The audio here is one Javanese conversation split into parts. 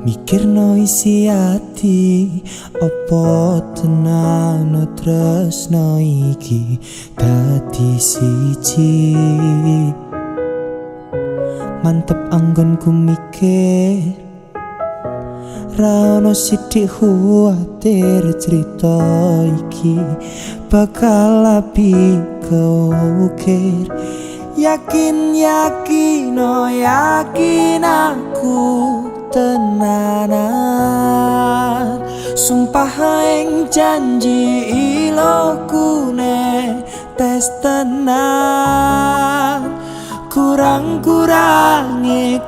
Mikirno isi ati opo tenano tresno iki dadi siji. Mantep anggonku mikir ra ono sithik khawatir cerita iki bakal api keukir. Yakin aku tenanan, sumpah ing janji iloku ne tes tenan.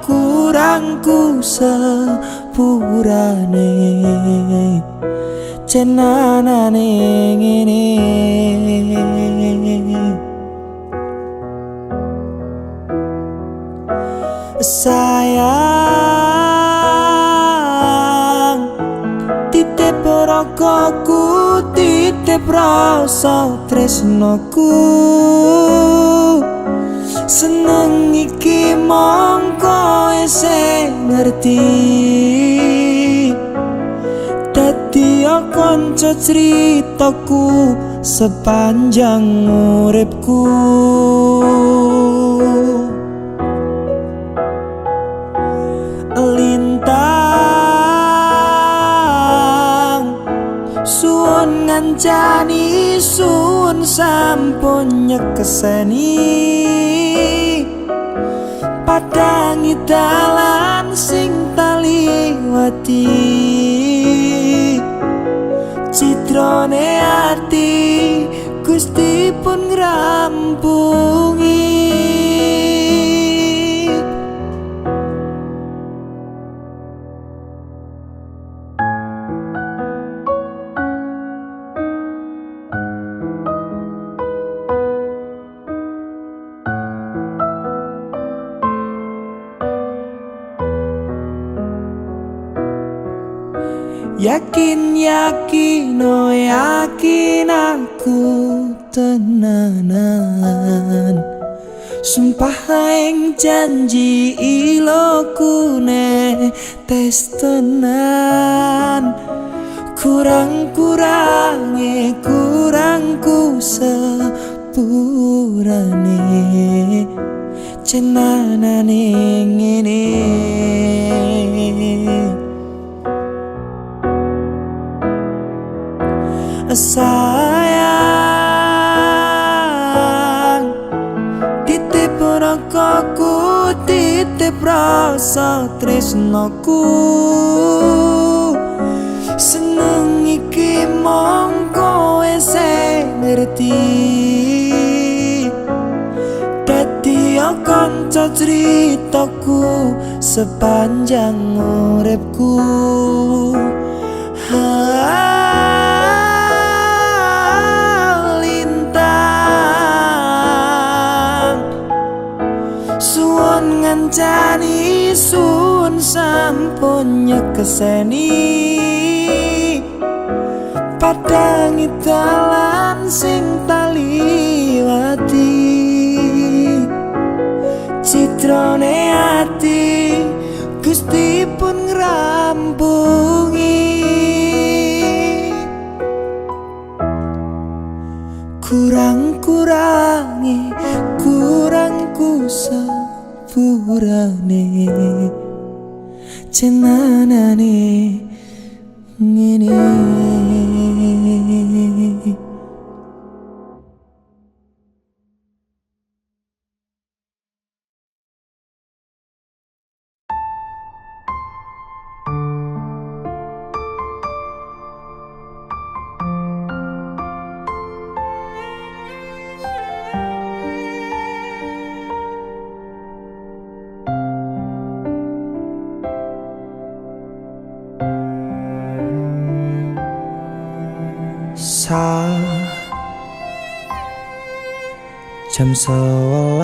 Kurangku sepurane cenanane ngene. Sayang, titip rokoku, titip rasa tresnoku. Seneng iki mongko sing ngerti, dadi kanca critaku sepanjang uripku. Lintang suwun ngancani, suwun sampun nyekeseni, padangi dalan sing taliwati. Citrane ati Gusti pun ngrampungi. Yakin aku tenanan, sumpah ing janji iloku ne tes tenan. Kurangku sepurane cenanane ngene. Sayang, titip rokoku, titip rasa tresnoku. Seneng iki mongko sing ngerti, dadi kanca critaku sepanjang uripku. Suwun ngancani, suwun sampun nyekeseni, padangi dalan sing taliwati. Citrane ati Gusti pun ngrampungi. Kurangku sepurane cenanane ngene. Jam 11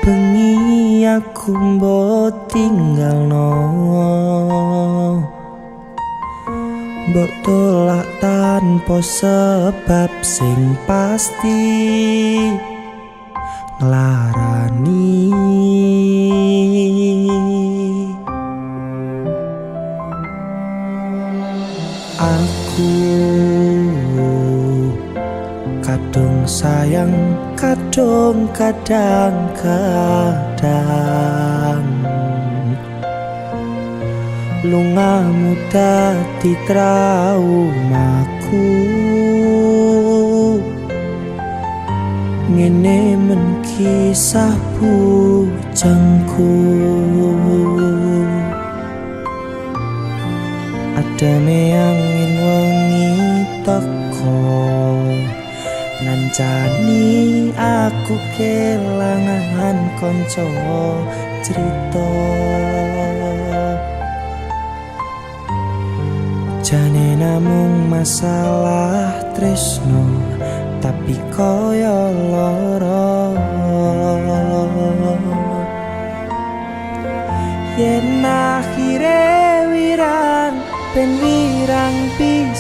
bengi aku mbok tinggalno, mbok tolak tanpa sebab sing pasti nglarani. sayang kadung kadang-kadang lungamu dadi traumaku ngene men kisah bujangku adane angin wengi teko ngancani aku kelangan konco cerita jane namung masalah tresno tapi koyo loro yen akhire wirang ben wirang pisan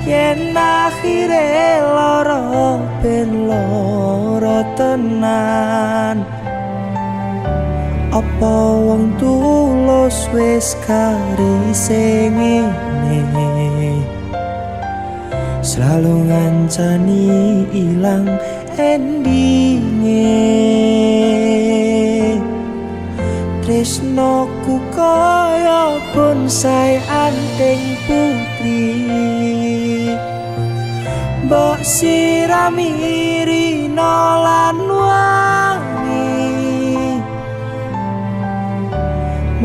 yen akhire loro ben loro tenan apa wong tulus wis karise ngene selalu ngancani ilang endinge tresnoku kaya bonsai anting putri mbok sirami rino lan wangi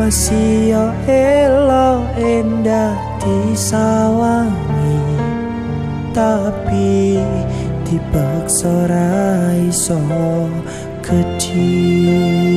masih yo elo endah disawangi tapi dipaksa ra iso gedhi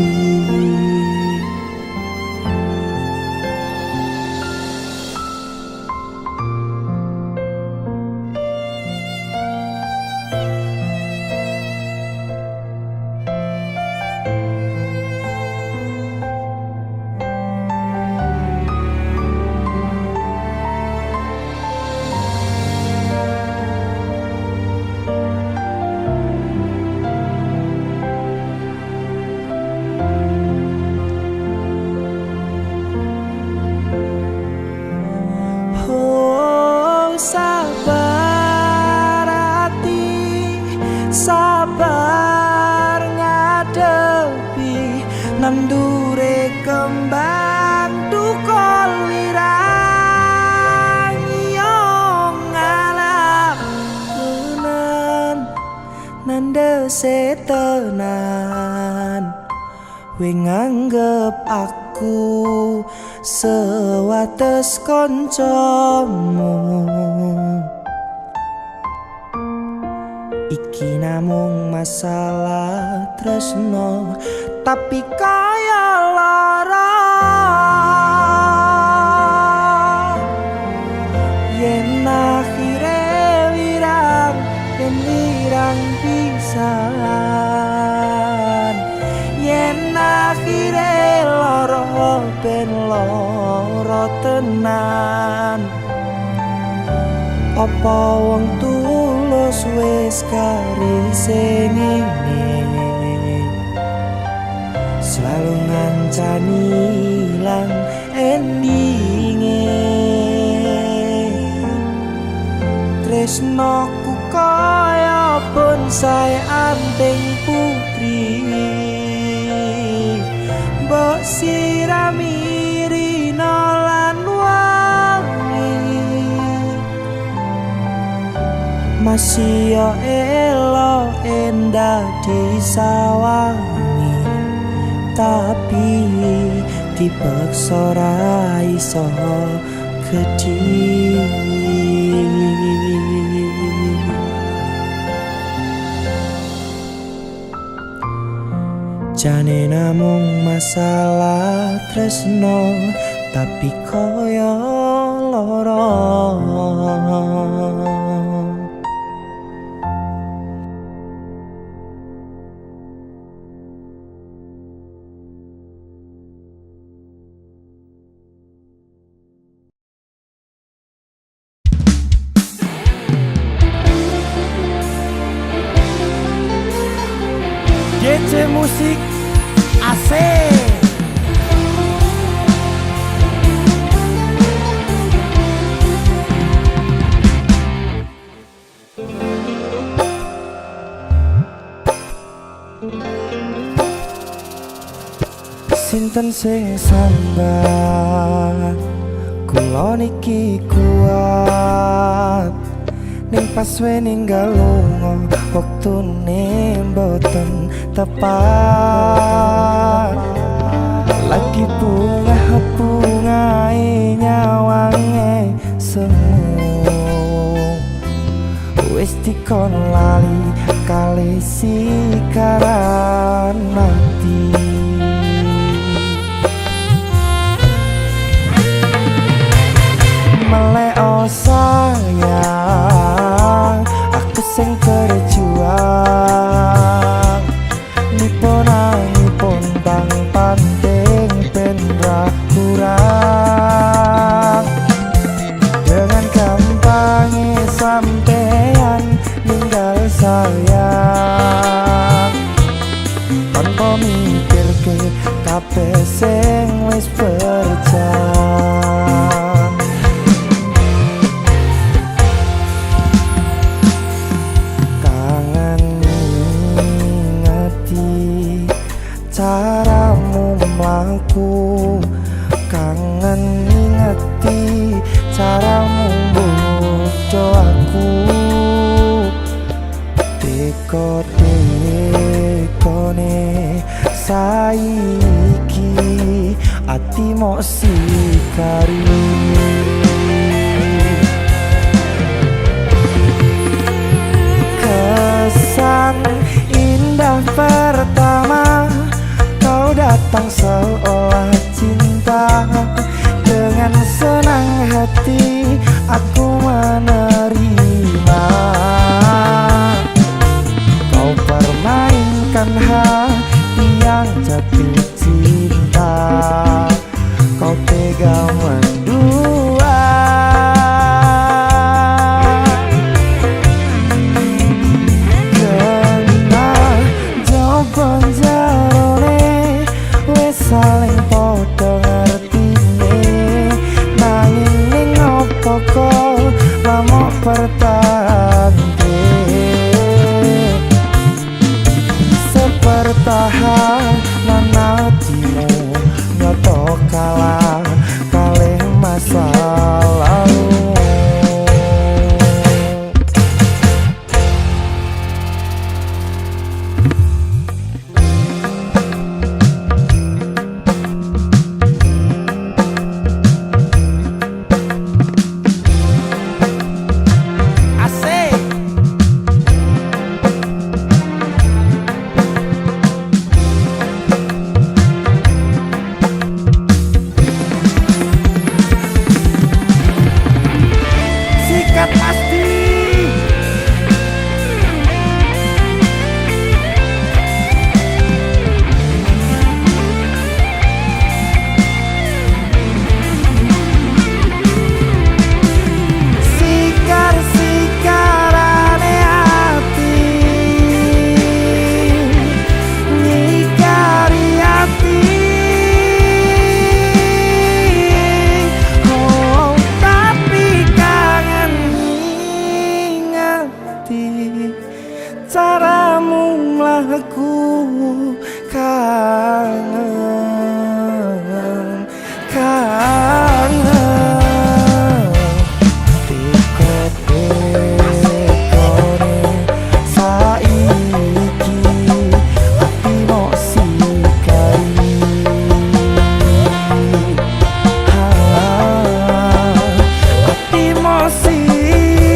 sabar hati sabar ngadepi nandure kembang tukul wirang yo ngalah tenan nande setenan we nganggep aku sewates koncomu iki namung masalah tresno tapi kaya lara yen akhire wirang yen wirang pisan yen akhire loro ben loro tenan apa wong tulus wis karise ngene selalu ngancani ilang endinge tresnoku kaya bonsai anting putri mbok sirami rino lan wangi masih yo elo endah disawangi tapi dipaksa ra iso gedhi jane namung masalah tresno tapi koyo loro DC Musik AC. Sinten sing sambat kula niki kuat ning pas we ninggal lunga wektune mboten tepat lagi bunga-bungae nyawange semu wis dikon lali kali sikaran mati. Meleo sayang, aku sing berjuang nipun bang panding ben ra kurang. Dengan gampangnya sampean ninggal sayang tanpa mikir ke kabeh sing wis berjalan. Caramu mlaku kangen ngingeti caramu bodo aku dekone saiki ati mok sikari kesan indah pertama kau datang seolah cinta dengan senang hati aku menerima kau permainkan hati yang jatuh cinta kau tega mendua kena jawaban saling podo ngertine nanging ning opo kok lamok pertande sepertahanan hatimu nyoto kalah kalih masa lalu. Caramu mlaku kangen dekone saiki ati mok sikari ati mok sikari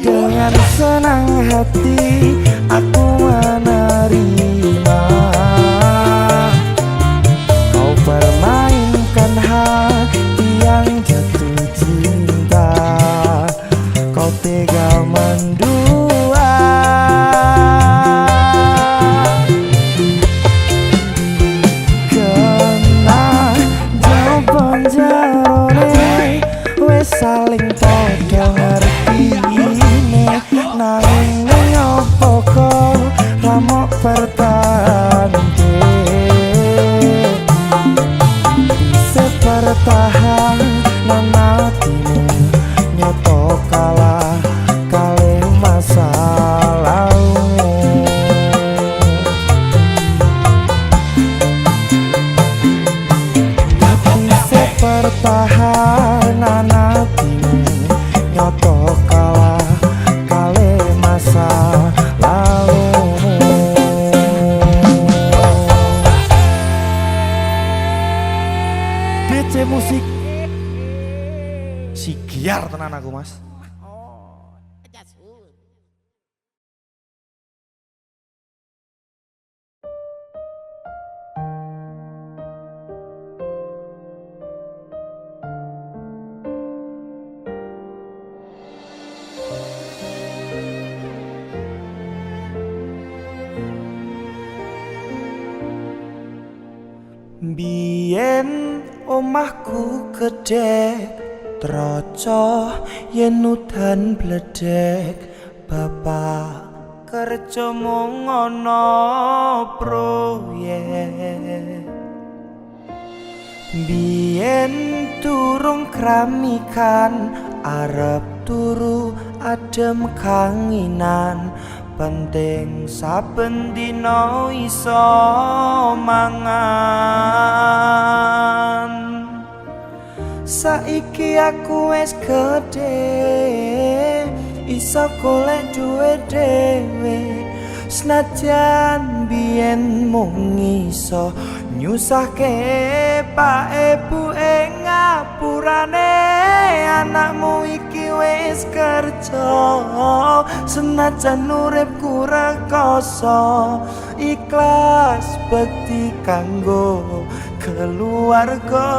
dengan senang hati aku menerima kau permainkan hati yang jatuh cinta kau tega mendua kena jawaban jarone wes saling podo ngerti nanging opo kok lamok pertande Biar tenan aku mas. Oh, jasun. Biyen omahku gedhek troco yen udan bledek bapak kerja mung ana proyek. Biyen durung kramikan arep turu adem kanginan penting saben dina iso mangan. Saiki aku wis gedhe iso golek duwe dhewe senajan biyen mung iso nyusahke pak ibu ing ngapurane. Anakmu iki wis kerja senajan uripku rekoso ikhlas bekti kanggo keluarga.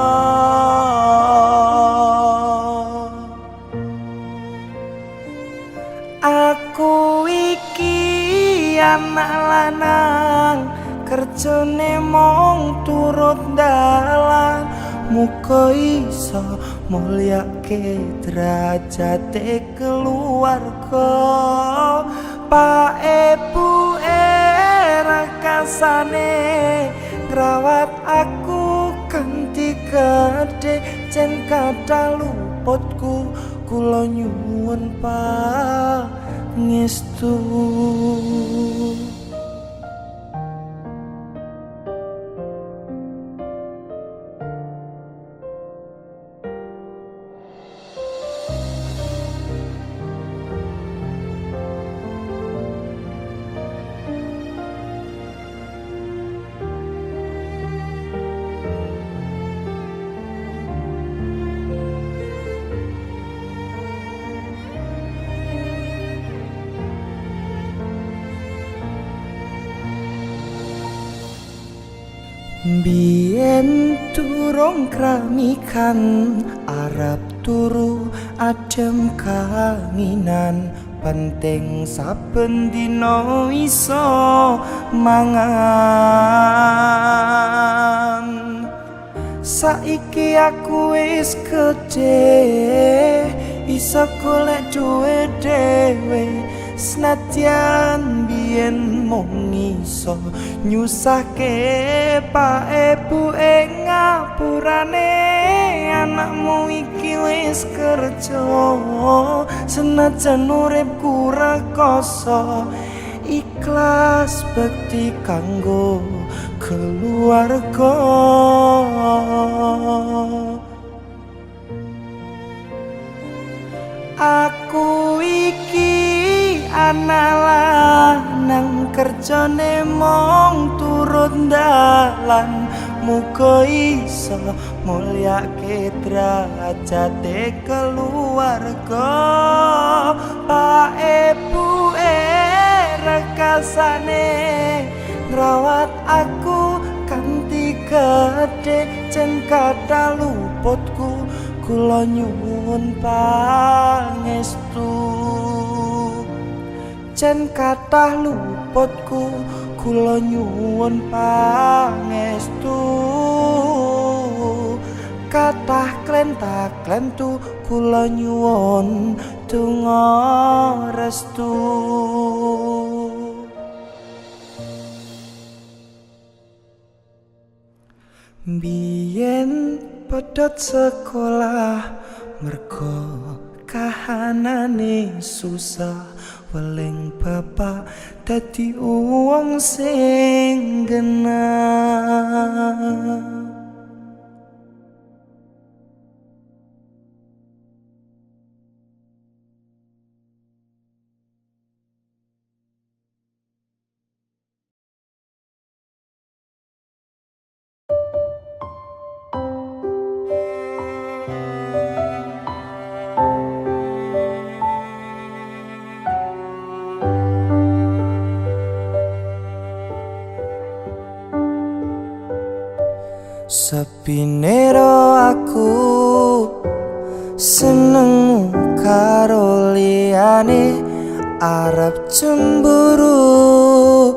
Aku iki anak lanang kerjane mung turut dalan muga iso mulyake derajate keluarga. Pak ibu rakasane ngrawat aku kanthi gedhe jen kathah luputku kula nyuwun pangestu. Biyen durung kramikan arep turu adem kanginan penting saben dina iso mangan. Saiki aku wis gedhe iso golek duwe dhewe senadyan biyen mung iso nyusahke pak ibu ing ngapurane. Anakmu iki wis kerja senajan uripku rekoso ikhlas bekti kanggo keluarga. Aku iki anak lanang kerjane mung turut dalan muga iso mulyake derajate keluarga. Pak ibu rekasane ngrawat aku kanthi gedhe jen kathah luputku kula nyuwun pangestu. Jen kathah luputku kula nyuwun pangestu. Kathah klenta-klentu kula nyuwun donga restu. Biyen pedhot sekolah merga kahanane susah weling bapak dadi wong sing genah. Sepine ro aku seneng karo liyane arep cemburu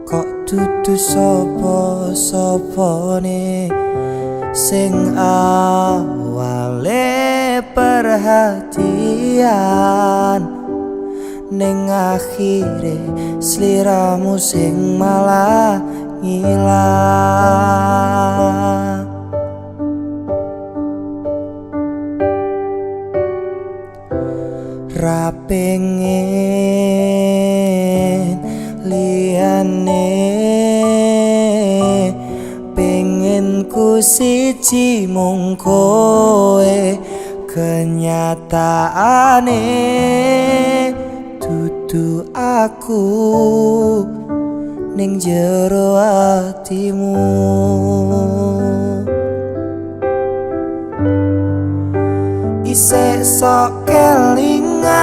kok dudu sapa-sapane sing awale perhatian ning akhire sliramu sing malah ngilang. Ra pengen liyane, pengen ku siji mung kowe, kenyataane dudu aku ning jero atimu. Isih sok kelingan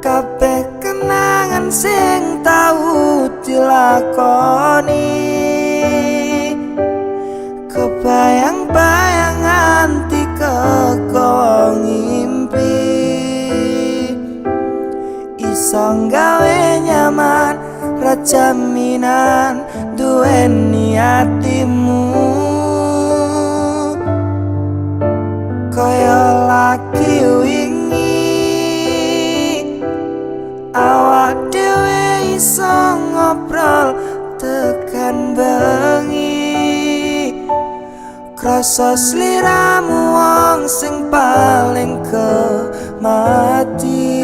kabeh kenangan sing tau dilakoni, kebayang-bayang nganti kekong ngimpi, iso gawe nyaman ra jaminan duweni atimu. Kaya lagi wingi awak dhewe iso ngobrol tekan bengi, krasa sliramu wong sing paling kemati,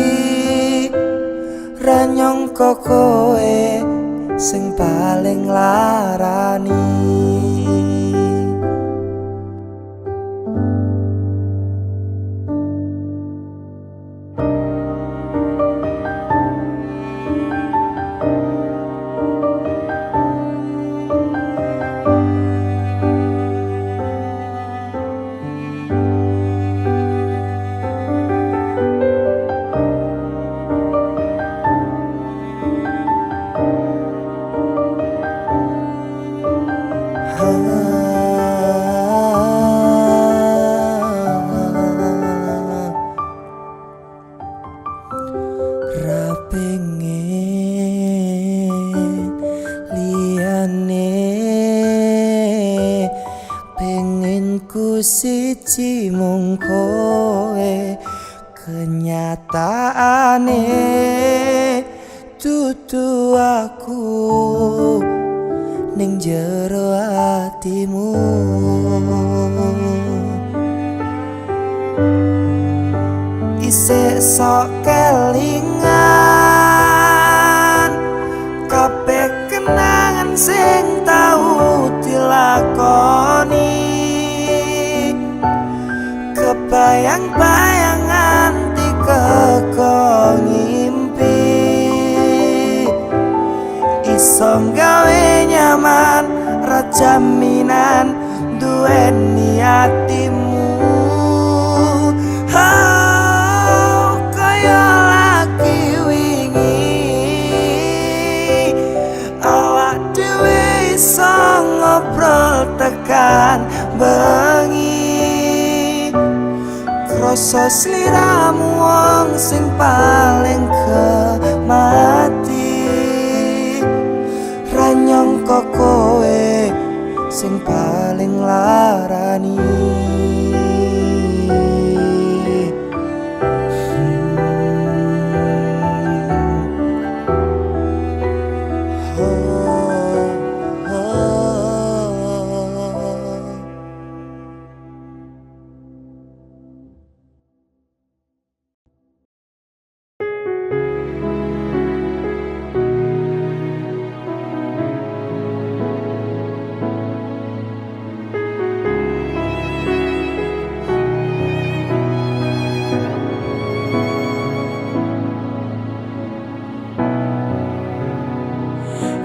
ra nyangka kowe sing paling larani. Ra pengen liyane, pengen ku siji mung kowe, kenyataane dudu aku ning jero atimu. Isih sok kelingan kabeh kenangan sing tau dilakoni, kebayang-bayang nganti kekong ngimpi, iso gawe nyaman ra jaminan duweni atimu. Kaya lagi wingi awak dhewe iso ngobrol tekan bengi, krasa sliramu wong sing paling kemati, ra nyangka kowe sing paling larani.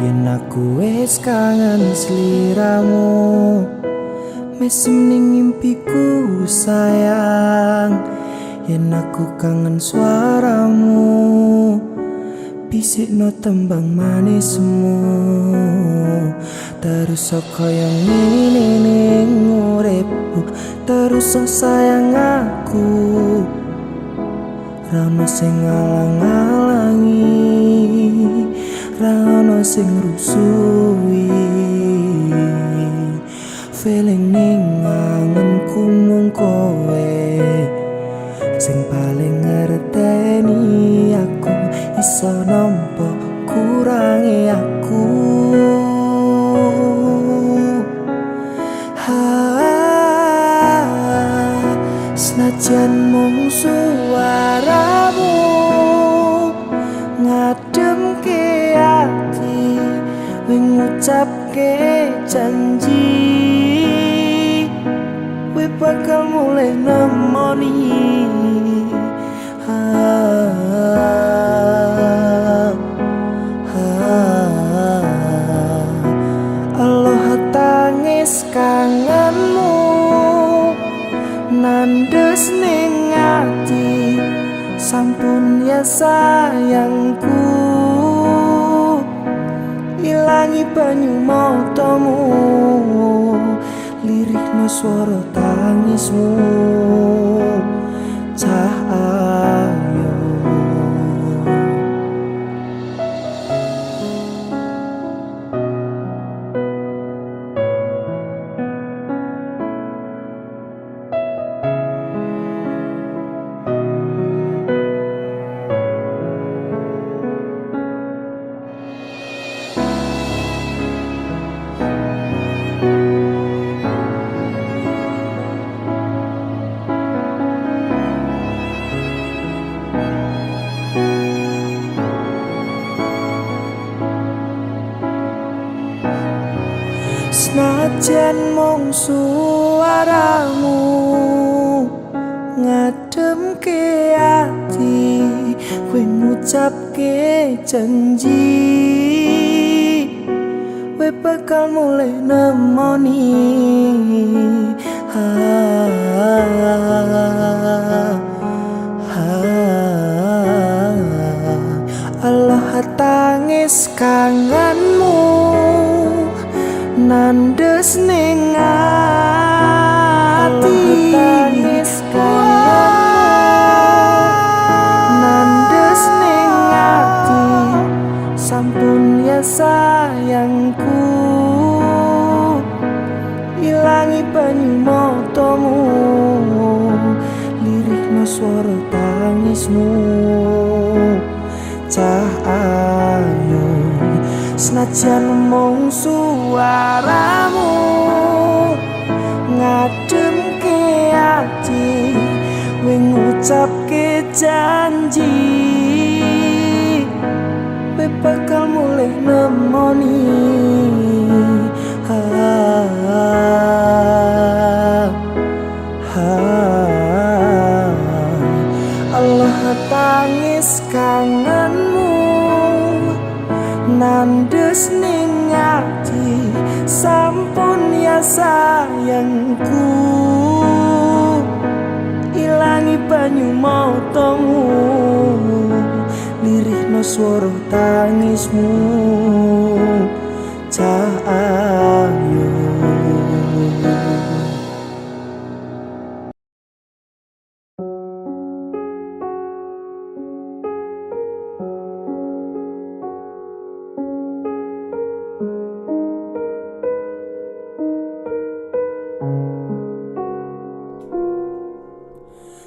Yen aku wis kangen sliramu, mesem ning ngimpiku sayang. Yen aku kangen suaramu, bisikno tembang manismu, terus kaya ngene ning uripku, terus sayang aku. Ra ono sing ngalang-alangi, ra ono sing rusui. Feeling ning angenku mung kowe sing paling ngerteni aku, iso nampa kurangi aku. Senajan mung suaramu ngademke ati, ngucapke janji we bakal mulai nemoni. Allah tangis kangenmu nandes ning ati, sampun ya sayangku, ilangi banyu matamu, lirihno swara tangismu. Cah ayo senajan mung suaramu ngademke ati, kowe ngucapke janji we bakal mulai nemoni. Allah tangis kangenmu nandes ning ati, tangis nandes ning ati, sampun ya sayangku, ilangi banyu matamu, lirihno swara tangismu. Cah ayo senajan mung suaramu ngademke ati, we ngucapke janji we bakal mulai nemoni. Allah tangis kangenmu nandes ning ati, sampun ya sayangku, ilangi banyu matamu, lirihno swara tangismu. Cah ayo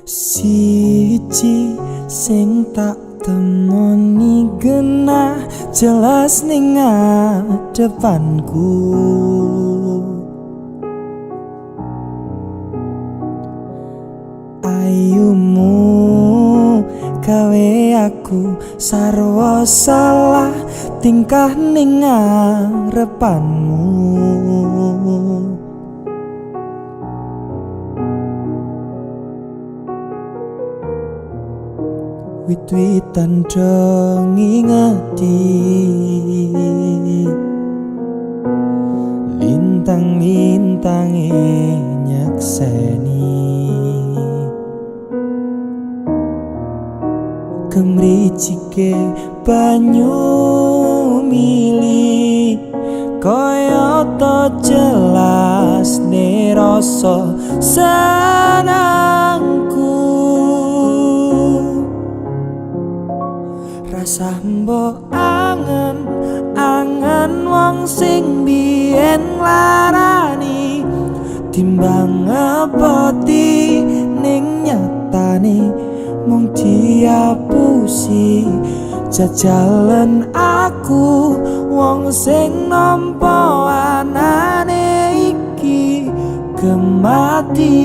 siji sing tak temoni genah jelas ning ngadepanku, ayumu gawe aku sarwa salah tingkah ning ngarepanmu. Wit-witan dong ngingeti, lintang-lintange nyakseni, kemricike banyu mili kaya to jelas ne rasa senangku. Rasa mbok angen wong sing biyen larani timbang ngepoti ning nyatane mung diapusi. Jajalan aku wong sing nampa anane iki gemati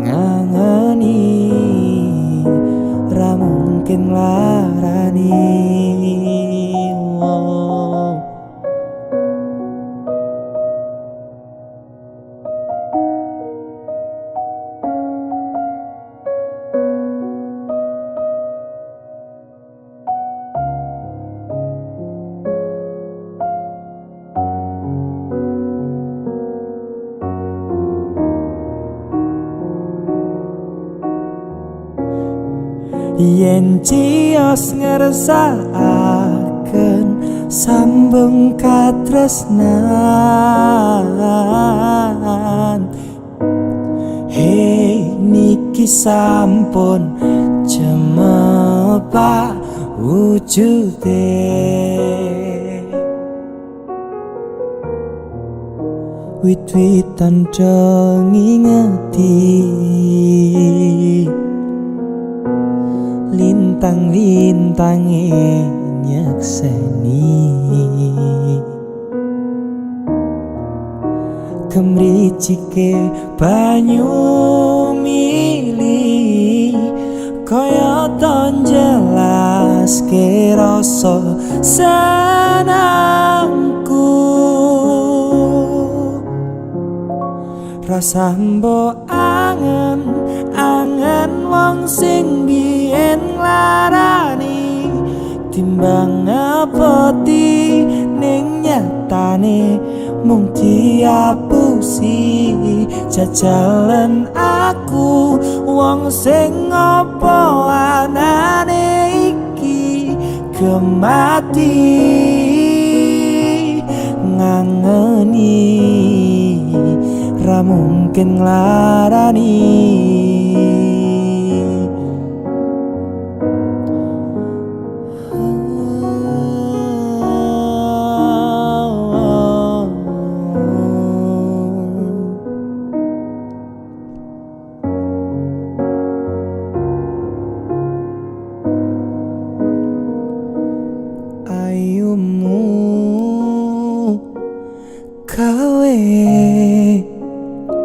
ngangeni ra mungkin larani. Yen cios ngersakaken sambung katresnan, hei niki sampun cemepak wujude. Wit-witan dong ngingeti lintang-lintange nyekseni kemricike banyu mili kaya ton jelas ke rasa senangku. Rasa mbok angen wong sing biyen larani timbang ngepoti ning nyatane mung diapusi. Jajalan aku wong sing apa anane iki gemati ngangeni ra mungkin larani. Ayumu kawe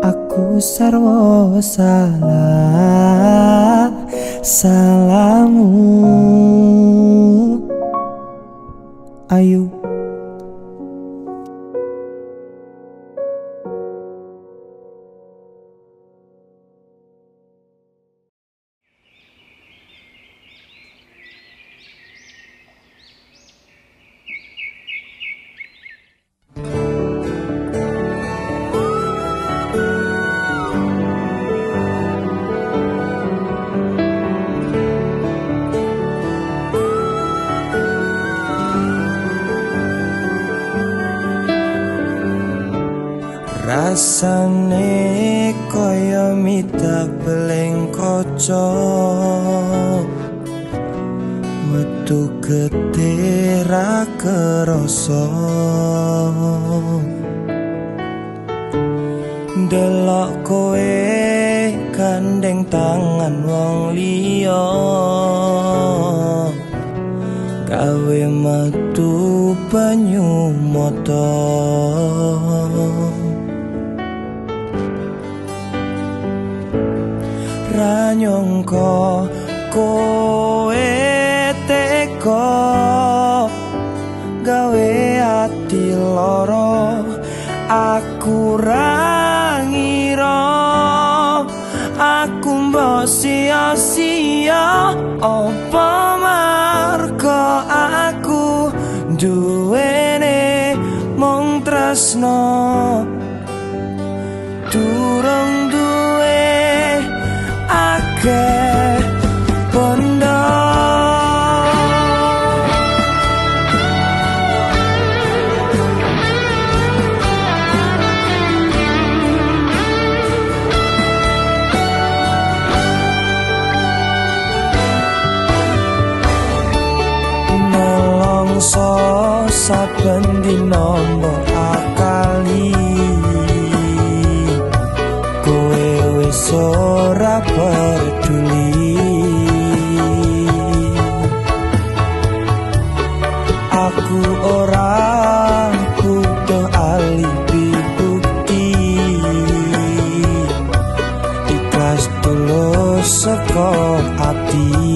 aku sarwa salah salamu. Ayu rasane kaya mita beleng kaca metu gede ra kerasa delok kowe gandeng tangan wong liya gawe metu banyu mata. Ra nyangka kowe teka gawe ati lara aku ra ngira aku mbok sia-sia apa marga aku duwene mung tresno durung duwe akeh bondo. dino mbok akali kowe wis ora peduli. Aku ora butuh alibi bukti, ikhlas tulus saka ati.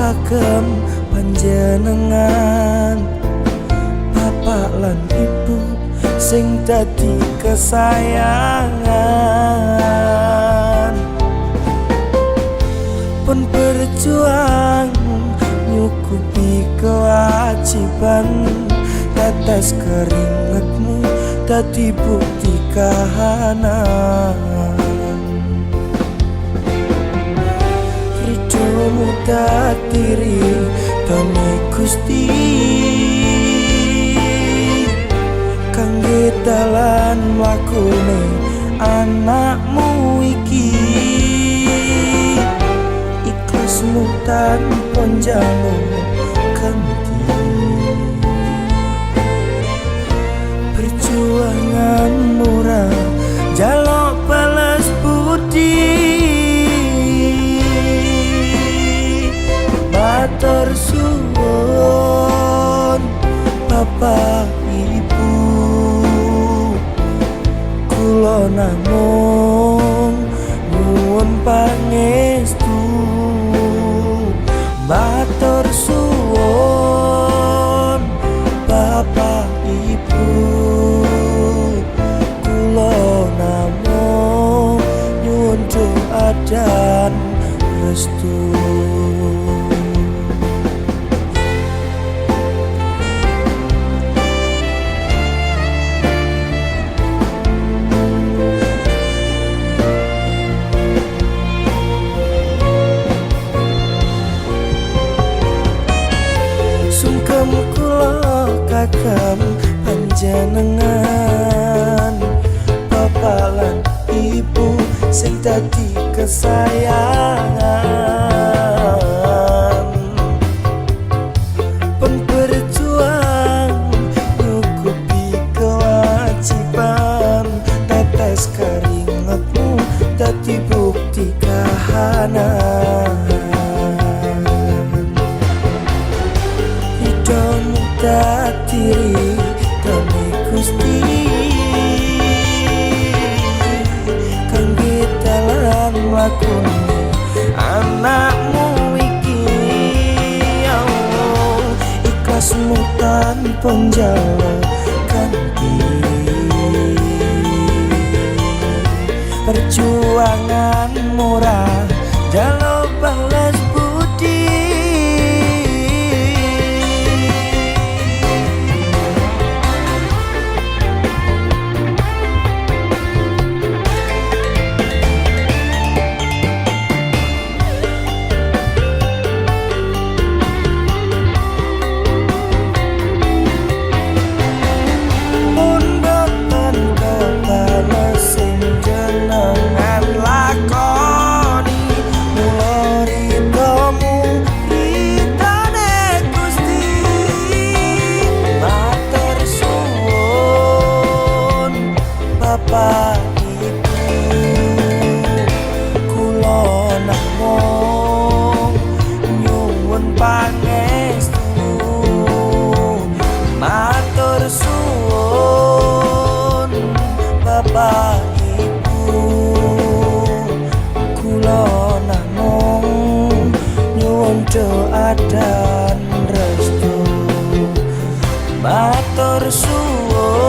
Kagem panjenengan bapak lan ibu sing dadi kesayangan, pun berjuang nyukupi kewajiban. Tetes keringetmu dadi bukti kahanan. Diri done Gusti kangge dalan mlakune anakmu iki, ikhlasmu tanpa njaluk ganti. Perjuangan murah jaluk balas budi, matur suwun Bapak Ibu, kula namung nyuwun pangestu. Matur suwun Bapak Ibu, kula namung nyuwun doa dan restu. dadi kesayangan. Pun berjuang nyukupi kewajiban, tetes keringetmu dadi bukti kahanan. Hidupmu dadi ridhone Gusti, kangge dalan mlakune anakmu iki. Ya Allah, ikhlasmu tanpa njaluk ganti, perjuangan murah jaluk balas budi. Pun boten kebales sing jenengan lakoni, mula ridhomu ridhone Gusti. Matur suwun Bapak Ibu, kula namung nyuwun pangestu. Matur suwun Bapak Ibu, kula namung nyuwun doa dan restu. Matur suwun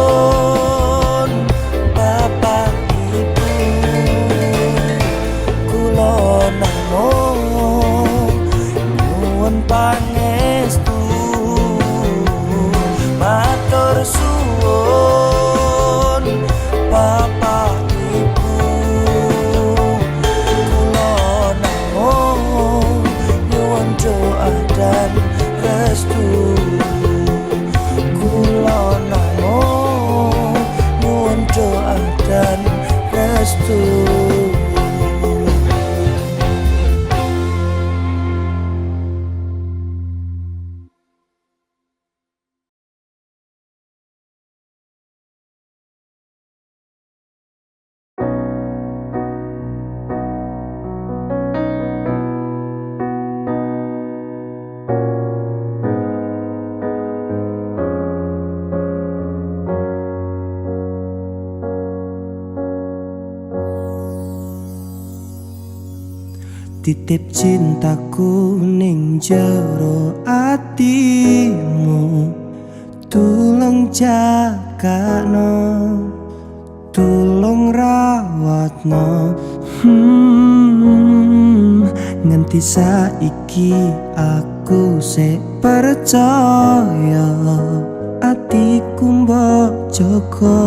Bapak Ibu, kula namung nyuwun pangestu. Matur suwun Bapak Ibu, kula namung nyuwun doa dan restu. Kula namung nyuwun doa dan restu. Titip cintaku ning jero atimu, tulung jagakno, tulung rawatno. Nganti saiki aku sik percaya atiku mbok jaga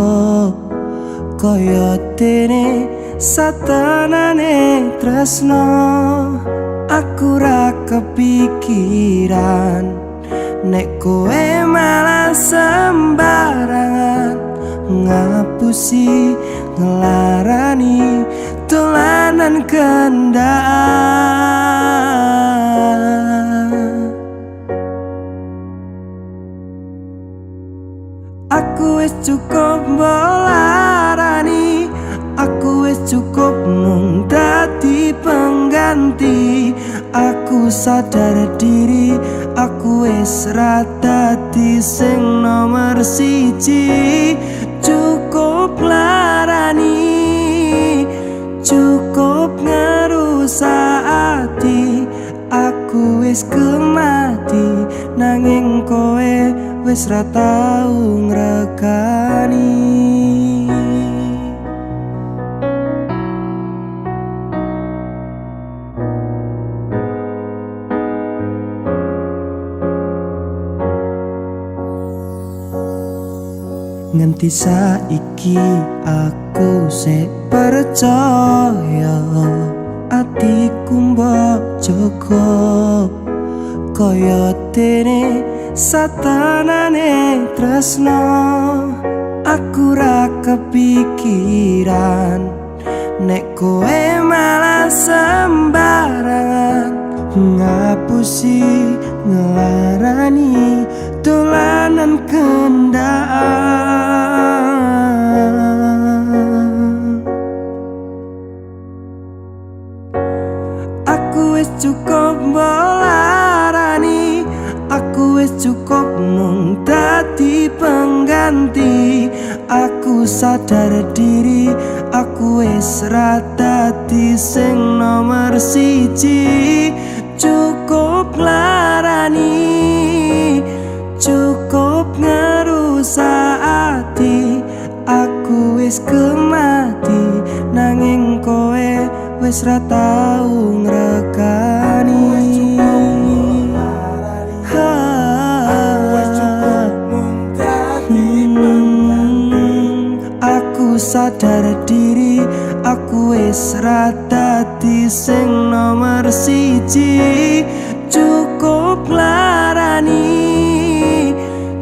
kaya dene satanane tresno. Aku ra kepikiran nek kowe malah sembarangan ngapusi ngelarani dolanan kendaan. Aku wis cukup mbolarani, aku wis cukup mung dadi pengganti. Aku sadar diri, aku wis ra dadi sing nomor siji. Cukup larani, cukup ngerusak ati. Aku wis kemati, nanging kowe wis ra tau ngregani. Nganti saiki aku sik percaya atiku mbok jaga kaya dene satanane tresno. Aku ra kepikiran nek kowe malah sembarangan ngapusi ngelarani dolanan kendaan. Aku wis cukup melarani, aku wis cukup mung dadi pengganti. Aku sadar diri, aku wis ra dadi sing nomor siji. Cukup larani, cukup ngerusak ati. Aku wis kemati, nanging kowe wis ra tau ngrekani. Aku sadar diri, aku wis ra dadi sing nomor siji. Cukup larani,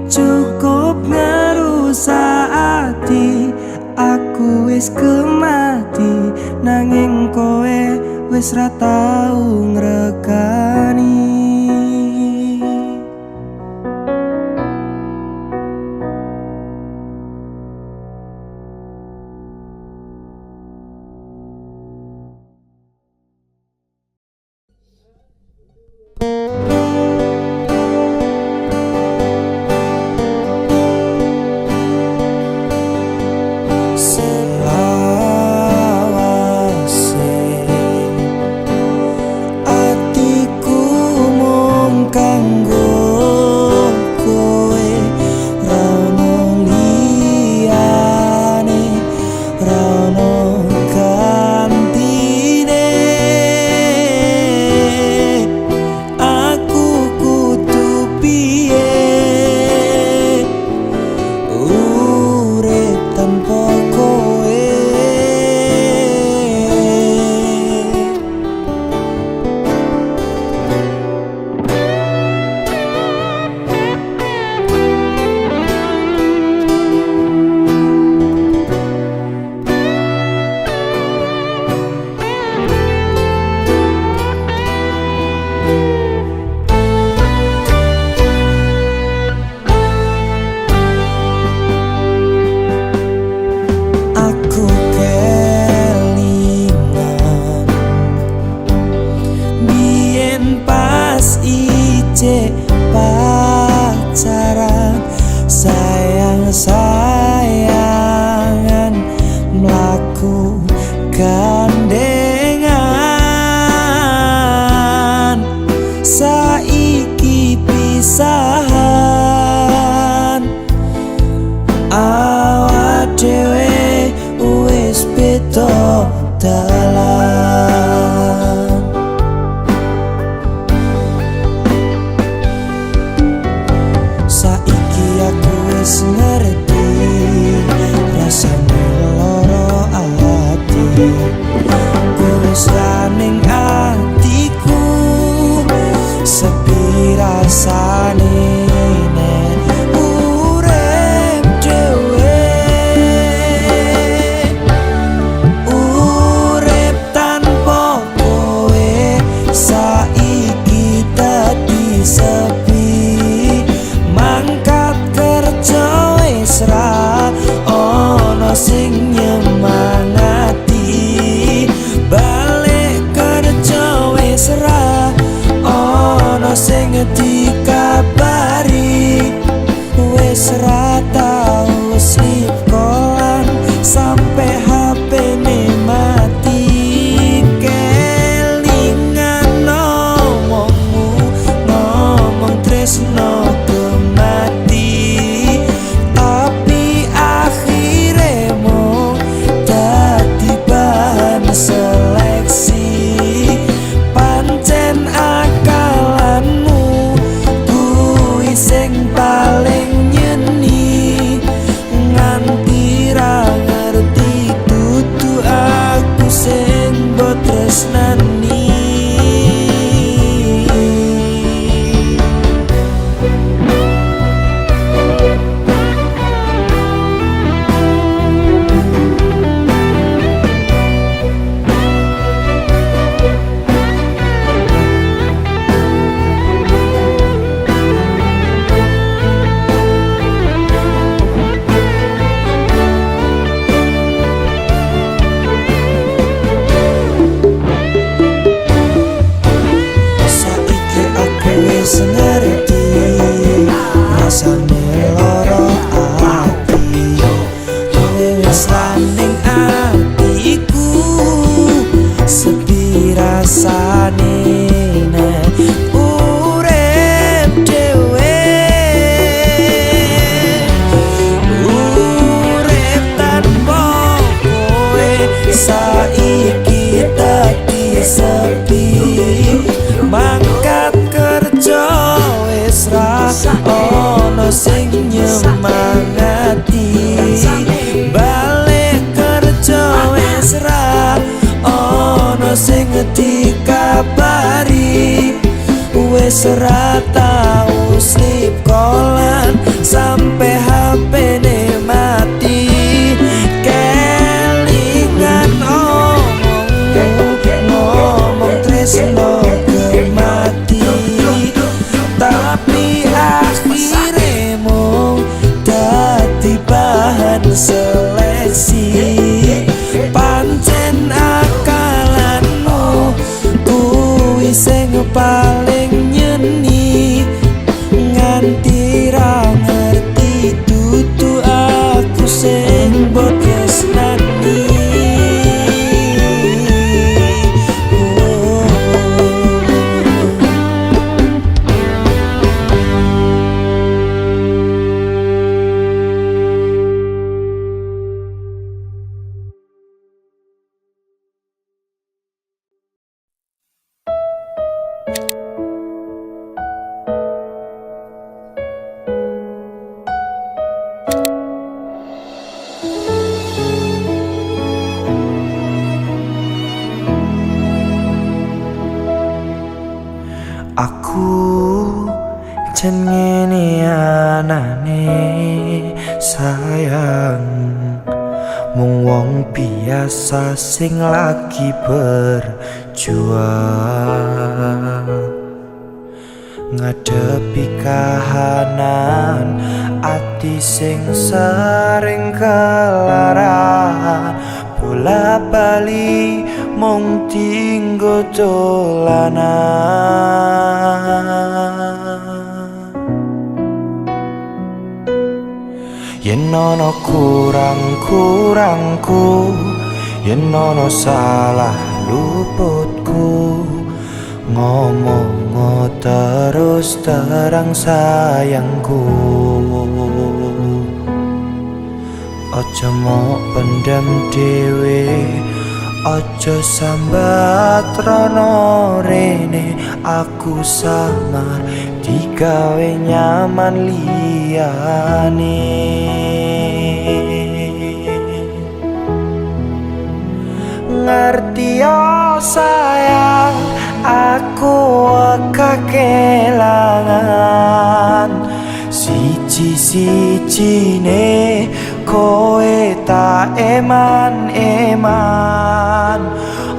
cukup ngerusak ati. Aku wis kemati, nanging kowe wis ra tau ngrekani. Pacaran sayang-sayangan mlaku gandengan. Saiki pisahan, awak dhewe wis beda dalan. Saiki aku wis ngerti rasane loro ati. Wis ning atiku sepi rasane nek urip dhewe. Urip tanpa kowe saiki dadi sepi. Mangkat kerja wis ra ono sing nyemangati. Balik kerja wis ra ono sing dikabari. Wis ra tau sip kolan sampe HP-ne mati. Kelingan ngomongmu, ngomong tresno kemati. Tapi akhirnya mau dadi bahan seleksi. Pancen akalanmu sepi mangkat kerja wis ra ono sing nyemangati balik kerja wis ra ono sing dikabari wis ra tau slip callan sampai HP ne mati kelingan ngomong tresno kemati tapi akhirnya mung dadi bahan seleksi pancen akalanmu kuwi sing paling nyeni nganti ra ngerti dudu aku sing mbok tresnani. Aku jenenge anane sayang mung wong biasa sing lagi berjuang ngadepi kahanan ati sing sering kelaran bola bali mung tinggo dolanan yen ono kurang-kurangku yen ono salah luputku ngomong terus terang sayangku aja mau pendam dhewe aja sambat rono rene aku samar digawe nyaman liyane ngerti yo sayang aku kekelangan siji-sijine kowe tak eman-eman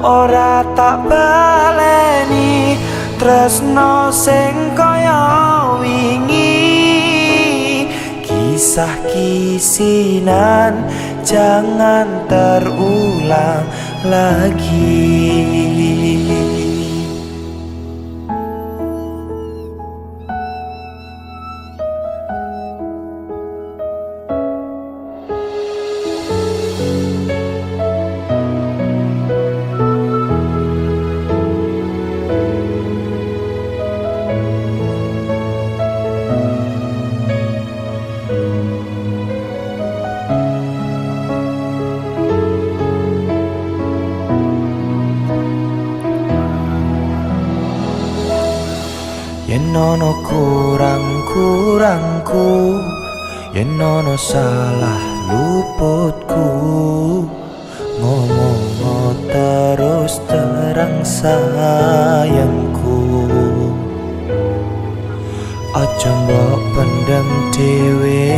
ora tak baleni tresno sing kaya wingi kisah kisinan jangan terulang lagi. Yen ono kurang-kurangku yen ono salah luputku ngomong terus terang sayangku aja mbok pendem dhewe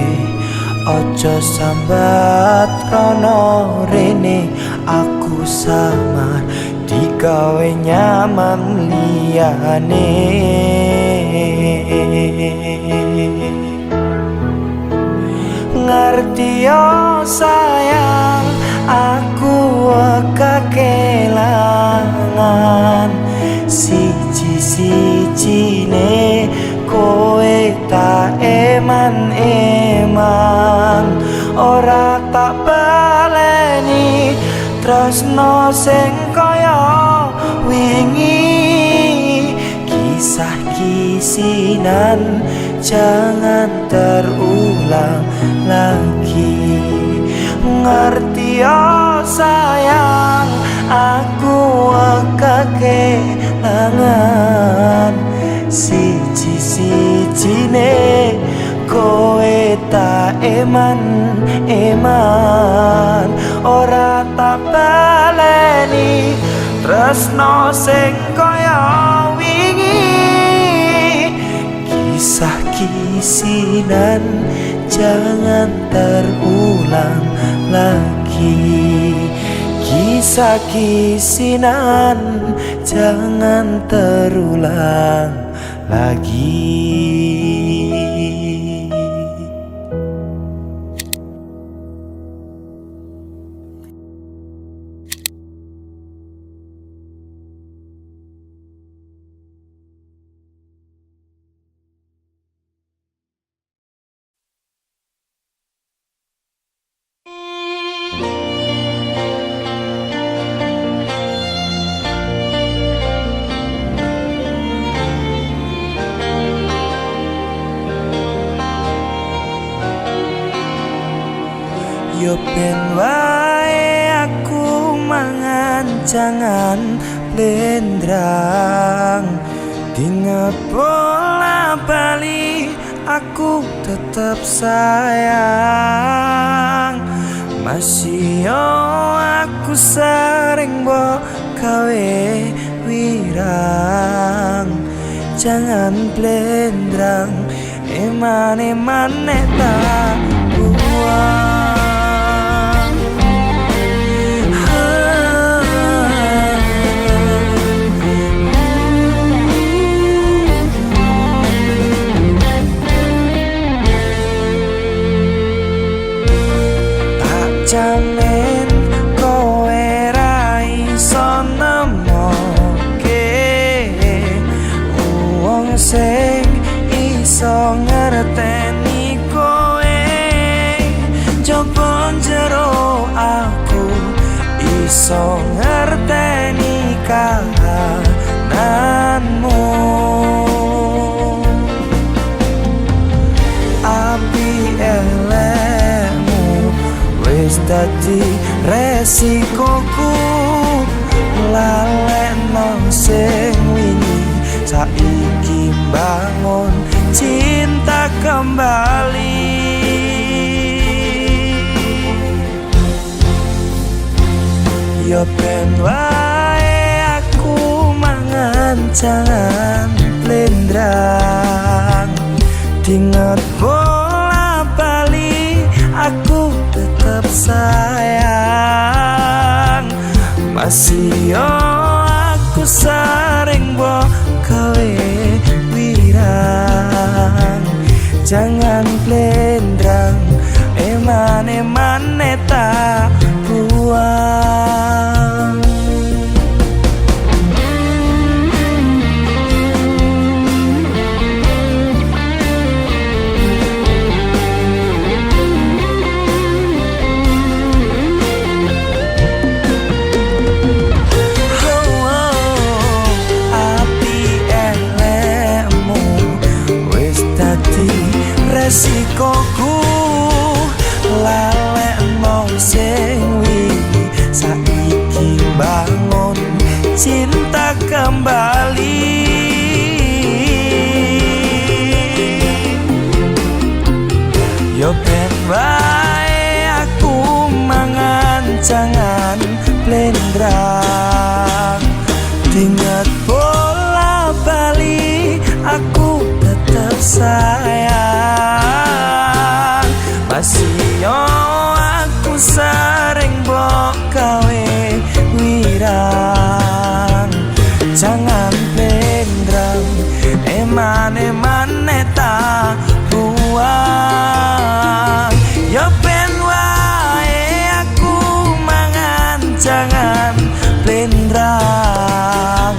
aja sambat rono rene aku samar digawe nyaman liyane ngerti yo sayang aku kekelangan siji-sijine kowe tak eman-eman ora tak baleni tresno sing kaya wingi kisah kisinan jangan terulang lagi ngerti yo sayang aku siji-sijine kowe tak eman ora tak baleni tresno sing kaya wingi. Kisah kisinan jangan terulang lagi. Kisah kisinan jangan terulang lagi. Yo ben wae aku mangan jangan blendrang. Ingat bola bali aku tetap sayang. Masih yo aku sering mbok gawe wirang. Jangan blendrang eman-eman nek tak buang. Jamin kowe ra iso nemoke wong sing iso ngerteni kowe. Coba jero aku iso ngerteni kahananmu. Api elekmu wis dadi resikoku. Lalekno sing wingi saiki bangun cinta kembali. Yo ben wae aku mangan jangan blendrang. Dinget bola bali aku tetap sayang. Masih yo aku sering mbok gawe wirang. Jangan blendrang eman-eman tak buang. Resikoku lalekno sing wingi saiki bangun cinta kembali. Yo ben wae aku mangan jangan blendrang. Dinget bola bali aku tetap sayang. Masih yo aku sering mbok gawe wirang. Jangan blendrang eman-eman tak buang. Yo ben wae aku mangan jangan blendrang.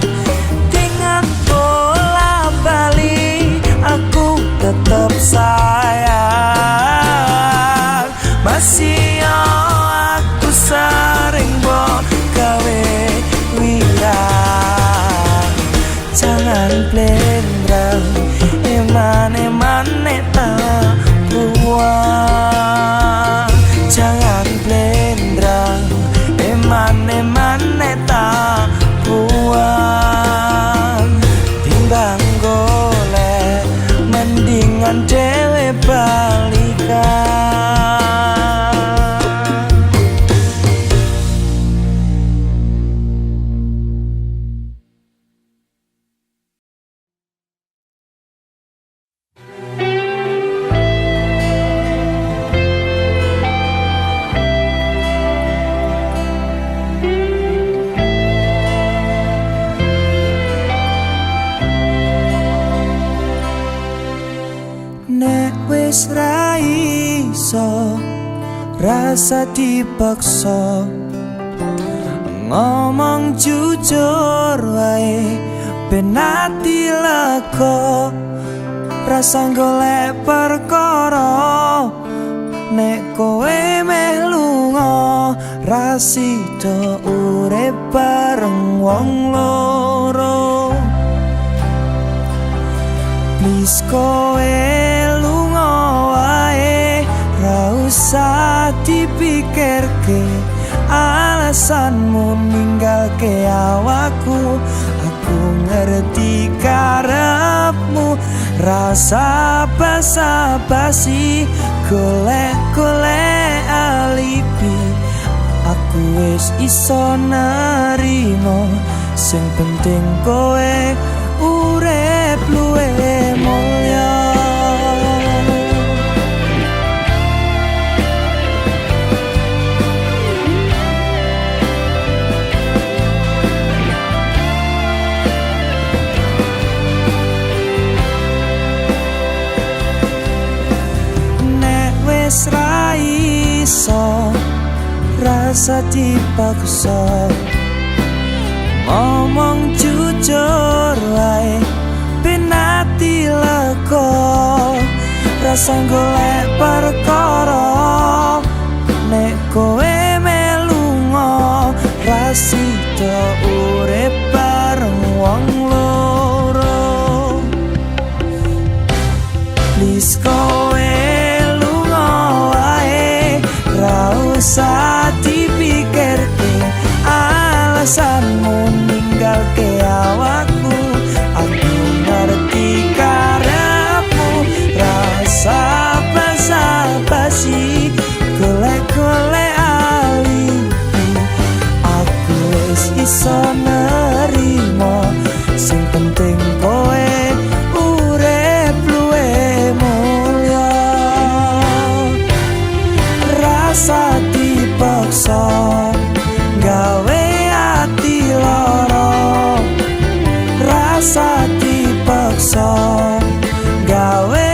Dengan bola bali aku tetap sayang. Masih yo aku sering mbok gawe wirang. Jangan blendrang eman-eman tak buang. Jangan blendrang eman-eman tak buang. Timbang go rasa dipaksa, ngomong jujur wae ben ati lega, rasa golek perkara nek kowe meh lunga, rasida urip bareng wong loro. Please kowe lunga wae, ra usah dipikirke alasanmu ninggalke awakku. Aku ngerti karepmu, rasa basa-basi golek-golek alibi. Aku wis iso nerimo, sing penting kowe urip luwe mulya. Nek wis ra iso, rasa dipaksa, ngomong jujur wae ben ati lega, rasa golek perkara nek kowe melunga, rasida urip bareng wong loro. Please kowe lunga wae, ra usah dipikirke alasanmu ninggalke awakku. Aku ngerti karepmu, rasa basa-basi golek-golek alibi. Aku wis iso nerimo, sing penting kowe urip luwe mulya. Rasa dipaksa gawe ati lara, rasa dipaksa gawe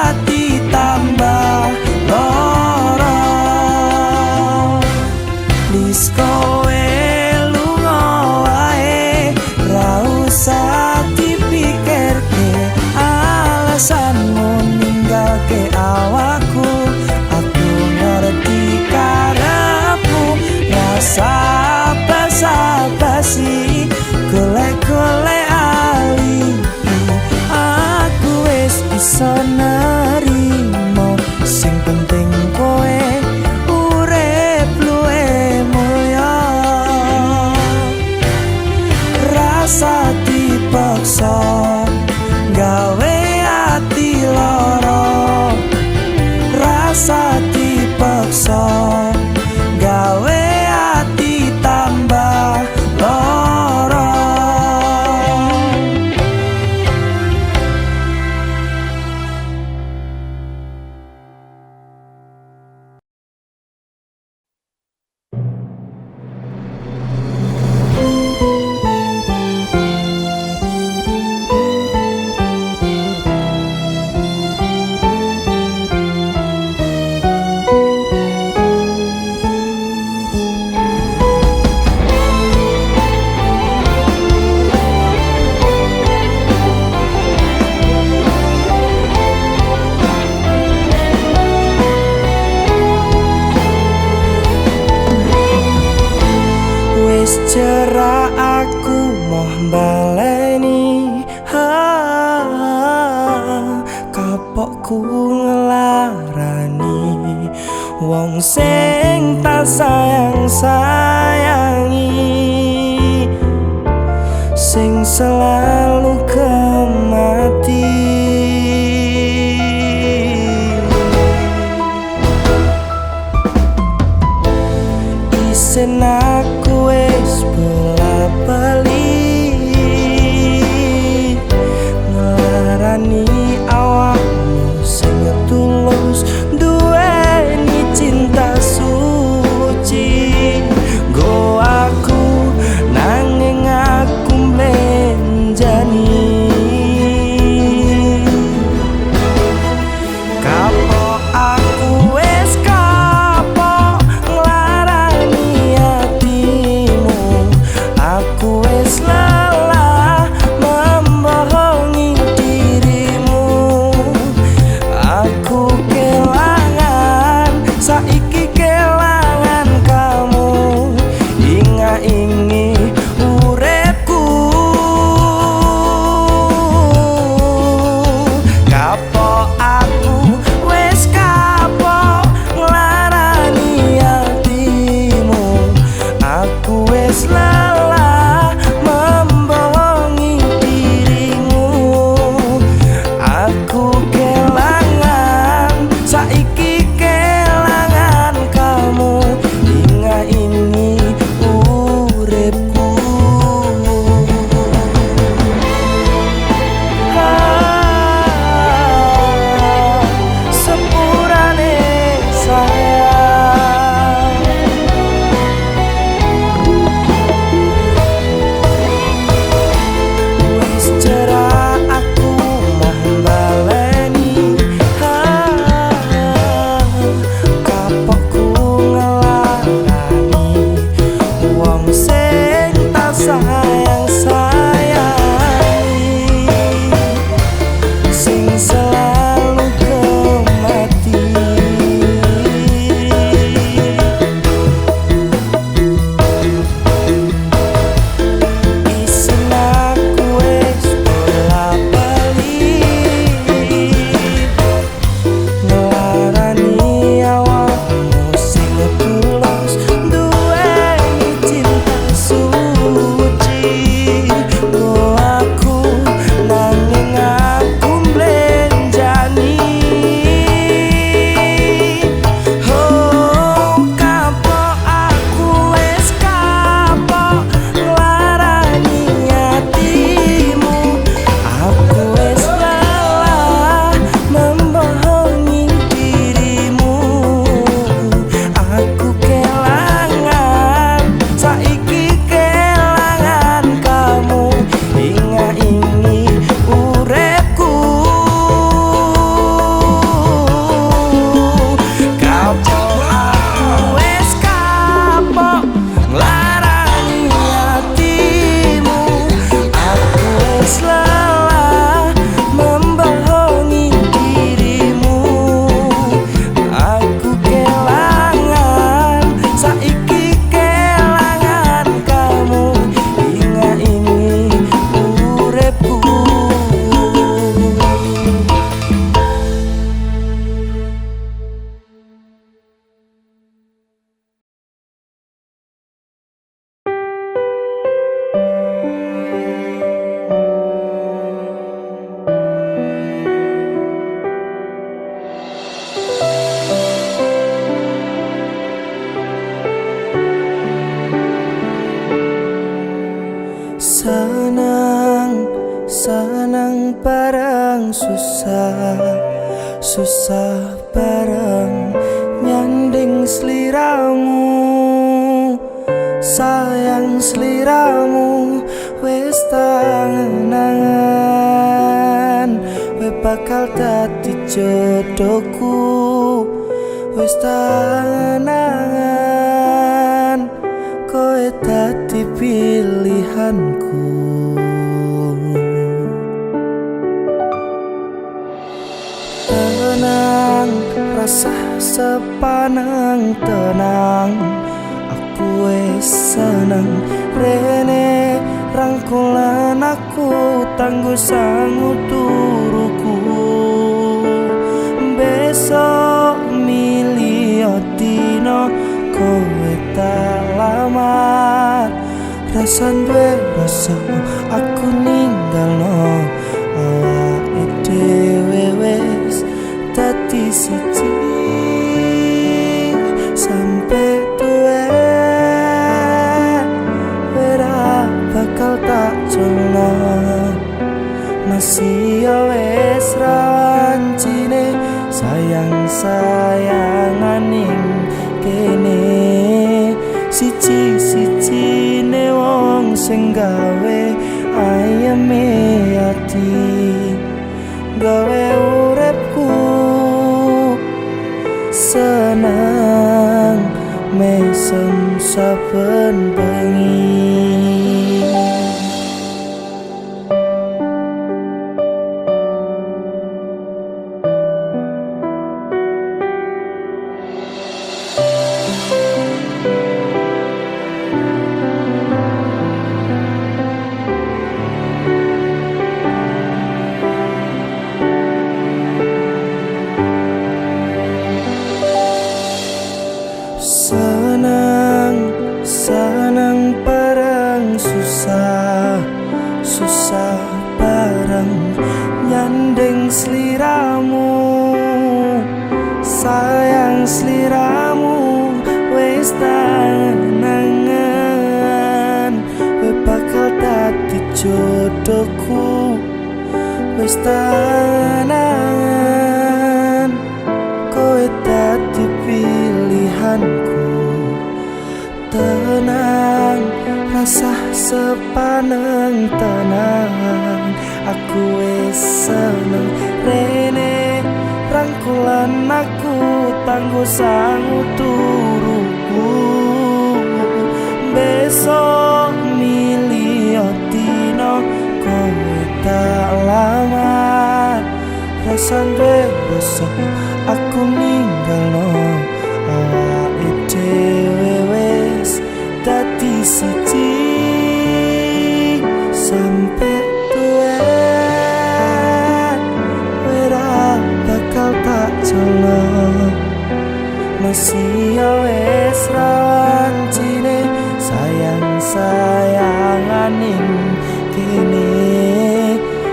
ati tambah lara. Please kowe lunga wae, ra usah dipikirke alasanmu ninggalke awakku. Aku ngerti karepmu, rasa basa-basi golek-golek alibi. Aku wis iso nerimo, sing penting kowe urip luwe mulya. Rasa dipaksa gawe ati lara, rasa dipaksa gawe ati tambah lara. Wis cerak aku moh baleni, kapokku ngelarani wong sing tak sayang-sayangi, sing selalu kemati. Isen aku wis bola-bali ngelarani awakmu sing tulus duweni cinta suci. Go aku nanging aku mlenjani, Senang, senang bareng susah, susah bareng nyanding sliramu. Sayang sliramu wis tangan, we bakal dadi jodohku. Wis tangan, kowe dadi pilihanku. Tenang, rasa sepaneng tenang, aku wis seneng. Rene rangkulan aku tangguh sangu turuku. Besok milih dino kowe tak lamar. Rasan duwe rasa aku ninggalno awake dhewe wis dadi siji. Sampai tuwe ora bakal tak jono. Masih ya wis rawancine sayang-sayangan ning kene. Siji-sijine wong sing gawe ayeme ati, gawe uripku seneng mesem saben bengi. Senang, senang bareng susah, susah bareng nyanding sliramu. Sayang sliramu wis tangan, we bakal dadi jodohku. Wis tangan, kowe dadi pilihanku. Tenang, rasa sepaneng tenang, aku wis seneng. Rene rangkulan aku tangguh sangu turuku. Besok milih dino kowe tak lamar. Rasan duwe rasa aku ninggalno awake dhewe wis dadi siji. Sampai tuwe ora bakal tak jono. Masih ya wis rawancine sayang-sayangan ning kene.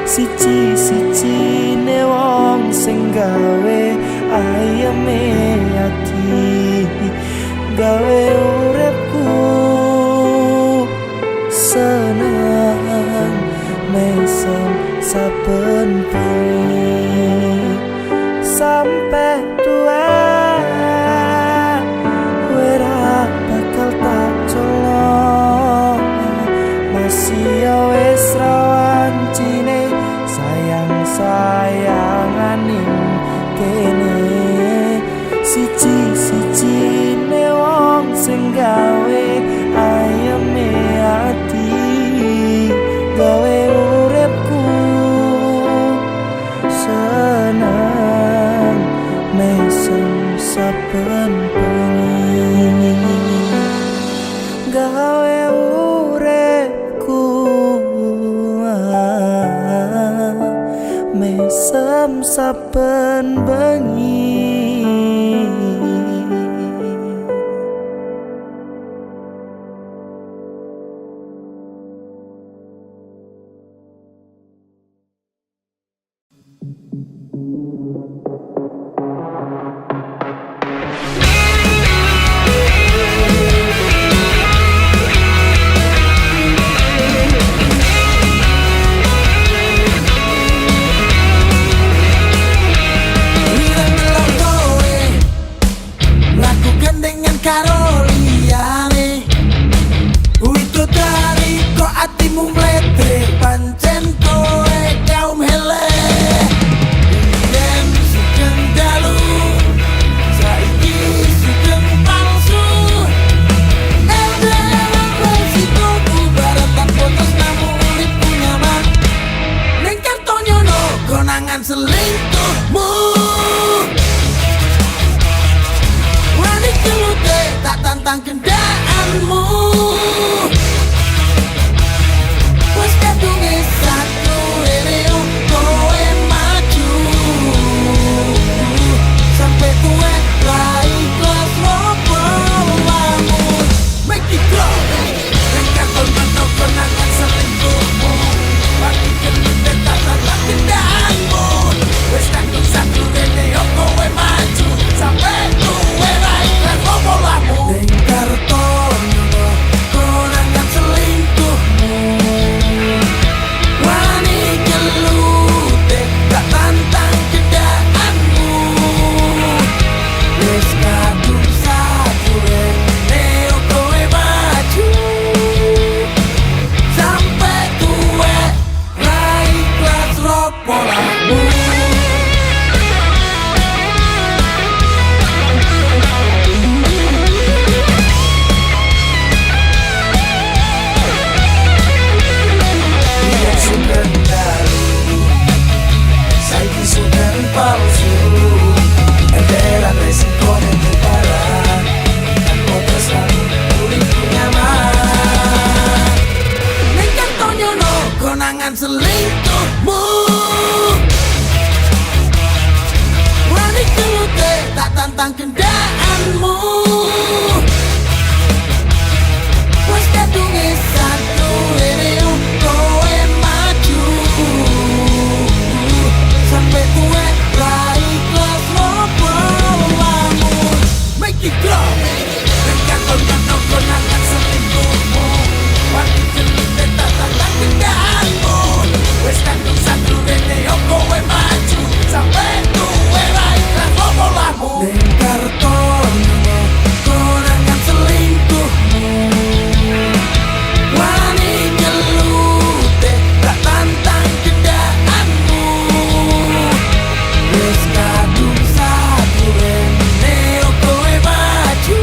Siji-sijine wong sing gawe ayeme ati, gawe uripku seneng mesem saben bengi. Sampai tuwe ora bakal tak jono. Masih ya wis rawancine sayang-sayangan ning kene. Siji-sijine wong sing gawe ayeme ati, gawe uripku seneng mesem saben bengi. Gawe uripku mesem saben bengi. konangan selingkuhmu. Wani kelute tak tantang kendaanmu. Wes kadunge satu reo kowe maju. Sampai tuwe rai kelas lopo lamun. Make it grow. Dengan konangan selingkuhmu. Wani kelute tak tantang kendaanmu. Wes kadung satu reo kowe maju. Sampai tuwe rai kelas lopo lamun. Lingkar tono konangan selingkuhmu. Wani kelute tak tantang kendaanmu. Wes kadung satu reo kowe maju.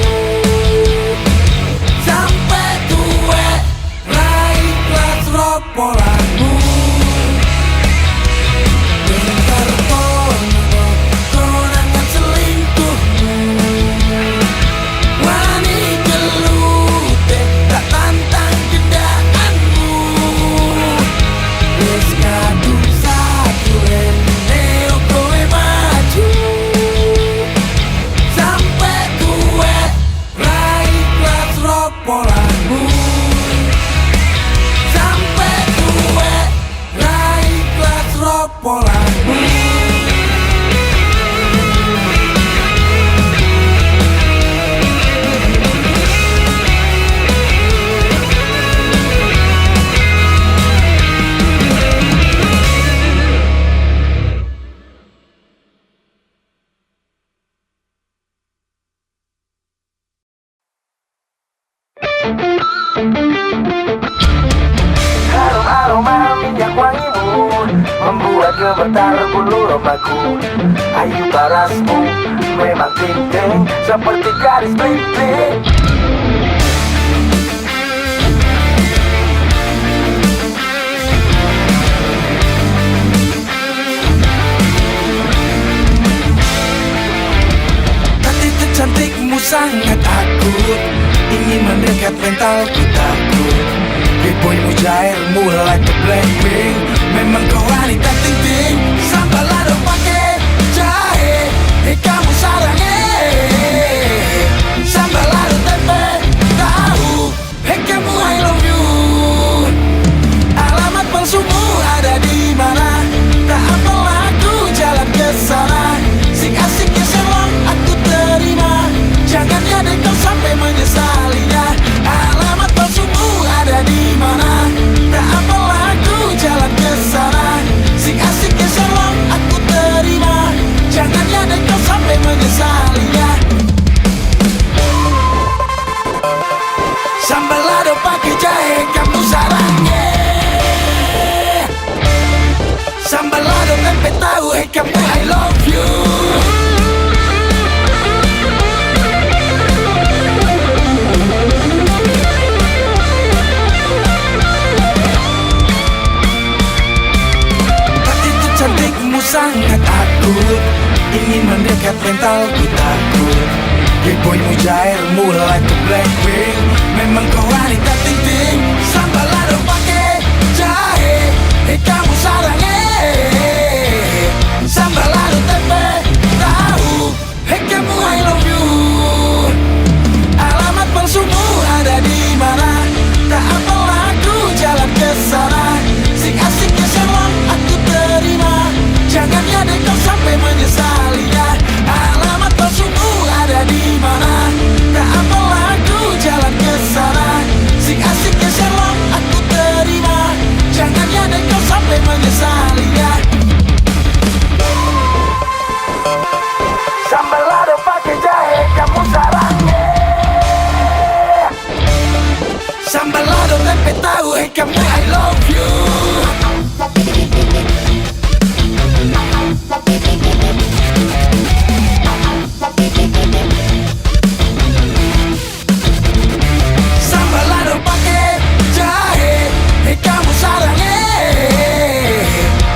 Sampai tuwe rai kelas lopo lamun. Lingkar tono konangan selingkuhmu. Wani kelute tak tantang kendaanmu. Wes kadung satu reo kowe maju. Sampai tuwe rai kelas lopo lamun. Sampai tuwe rai kelas lopo lamun. Harum aroma minyak wangimu membuat gemetar bulu romaku. Ayu parasmu memang ting-ting seperti garis bling-bling. Hati cantikmu sangat akut, ingin mendekat mentalku takut. Boymu jairmu like a Blackpink. Memang kau wanita ting-ting. Sambal lado pake jahe, kamu sarangnya. Sambal lado tempe tahu, kamu I love you. Alamat palsumu ada di mana? Tak apalah aku jalan ke sana. Sik-asiknya selong aku terima. Jangan ada kau sampai menyesalinya. Alamat palsumu ada di mana? Tak apalah aku jalan ke sana. Sik-asiknya selong aku terima. Jangan ada kau sampai menyesalinya. Sambal lado pakai jahe kamu sarangnya. Sambal lado tempe tahu kamu I love you. Hatiku cantikmu sangat akut, ingin mendekat mentalku takut. Boymu jairmu like a Blackpink. Memang kau wanita ting-ting. Sambal lado pake jahe, kamu sarangnya. Sambal lado tempe tahu, kamu I love you. Alamat palsumu ada di mana? Tak apalah aku jalan ke sana. Sik-asiknya selong aku terima. Jangan ada kau sampai menyesalinya. Alamat palsumu ada di mana? Tak apalah aku jalan ke sana. Sik-asiknya selong aku terima. Jangan ada kau sampai menyesalinya. Sambal lado pakai jahe kamu sarangnya. Sambal lado tempe tahu kamu I love you. Sambal lado pakai jahe kamu sarangnya.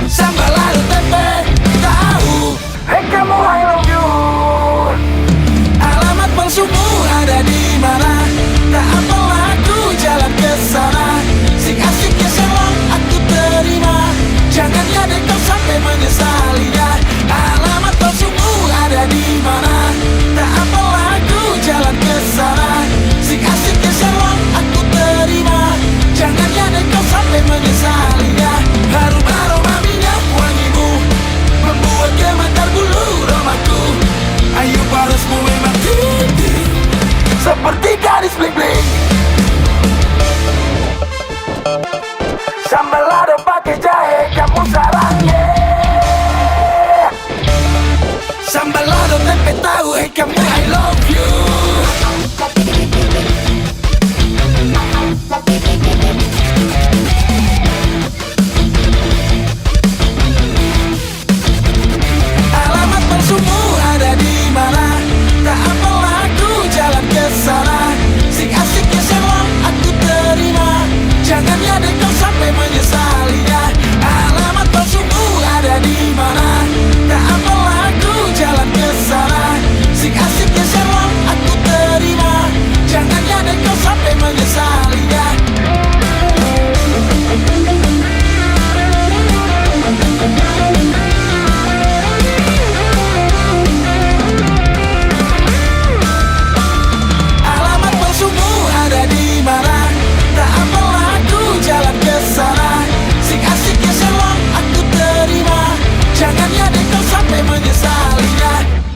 Sambal lado tempe tahu kamu I love you. alamat palsumu ada di mana? Tak apalah aku jalan ke sana. Sik asik sampai menyesalinya.